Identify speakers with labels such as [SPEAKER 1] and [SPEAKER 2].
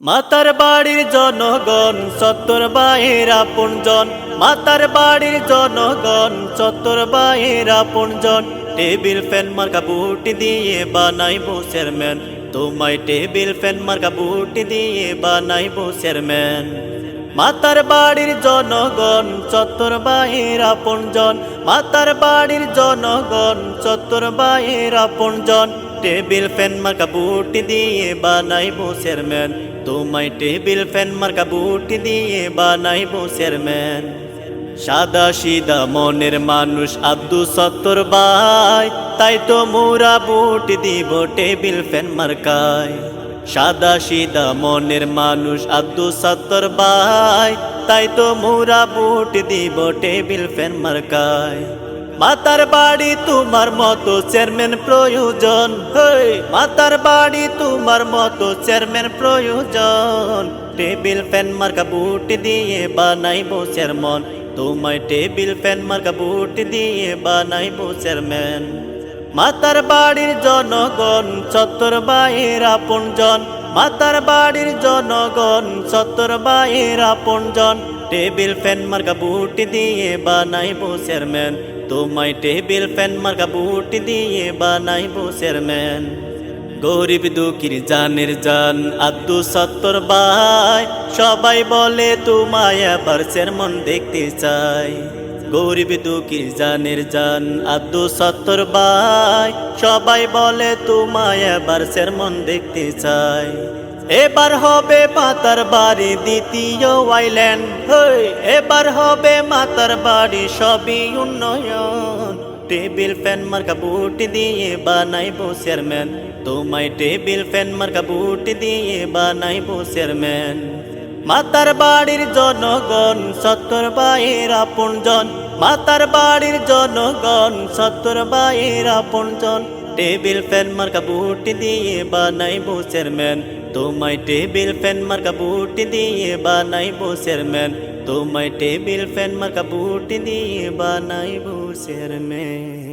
[SPEAKER 1] মাতার বাড়ির জনগণ চত্বর বাহির আপনজন, মাতার বাড়ির জনগণ চত্বর বাহির আপনজন। টেবিল ফ্যান মার্কা বুটি দিয়ে বানাইবো চেয়ারম্যান, তোমায় টেবিল ফ্যান মার্কা বুটি দিয়ে বানাইবো চেয়ারম্যান। মাতার বাড়ির জনগণ চত্বর বাহির আপনজন, মাতার বাড়ির জনগণ চত্বর বাহির আপনজন। টেবিল ফ্যান মার্কা বুটি দিয়ে বানাইবো চেয়ারম্যান, তোমায় টেবিল ফ্যান মার্কা বুটি দিয়ে বানাইবো চেয়ারম্যান। সাদা সিদা মনের মানুষ আব্দুল সত্তর ভাই, তাই তো মোরা বুটি দিব টেবিল ফ্যান মার্কায়। সাদা সিদা মনের মানুষ আব্দুল সত্তর ভাই, তাই তো মোরা বুটি দিব টেবিল ফ্যান মার্কায়। মাতার বাড়ি তোমার মতো চেয়ারম্যান প্রয়োজন, মাতার বাড়ি তোমার মতো চেয়ারম্যান প্রয়োজন। টেবিল ফ্যান মার্কা বুটি দিয়ে বানাইবো চেয়ারম্যান, তোমায় টেবিল ফ্যান মার্কা বুটি দিয়ে বানাইবো চেয়ারম্যান। মাতার বাড়ির জনগণ চত্বর বাহির আপনজন, মাতার বাড়ির জনগণ চত্বর বাহির আপনজন। টেবিল ফ্যান মার্কা বুটি দিয়ে বানাইবো চেয়ারম্যান, তোমায় টেবিল ফ্যান মার্কা বুটি দিয়ে বানাইবো চেয়ারম্যান। গরিব দুঃখীর জানের জান আব্দুল সত্তর ভাই, সবাই বলে তোমায় আবার চেয়ারম্যান দেখতে চাই। গরিব দুঃখীর জানের জান আব্দুল সত্তর ভাই, সবাই বলে তোমায় আবার চেয়ারম্যান দেখতে চাই। এবার হবে মাতার বাড়ি দ্বিতীয় আইল্যান্ড, এবার হবে মাতার বাড়ি সবই উন্নয়ন। টেবিল ফ্যান মার্কা বুটি দিয়ে বানাইবো চেয়ারম্যান, তোমায় টেবিল ফ্যান মার্কা বুটি দিয়ে বানাইবো চেয়ারম্যান। মাতার বাড়ির জনগণ চত্বর বাহির আপনজন, মাতার বাড়ির জনগণ চত্বর বাহির আপনজন। টেবিল ফ্যান মার্কা বুটি দিয়ে বানাইবো চেয়ারম্যান, তোমায় টেবিল ফ্যান মার্কা বুটি দিয়ে বানাইবো চেয়ারম্যান, তোমায় টেবিল ফ্যান মার্কা বুটি দিয়ে বানাইবো চেয়ারম্যান।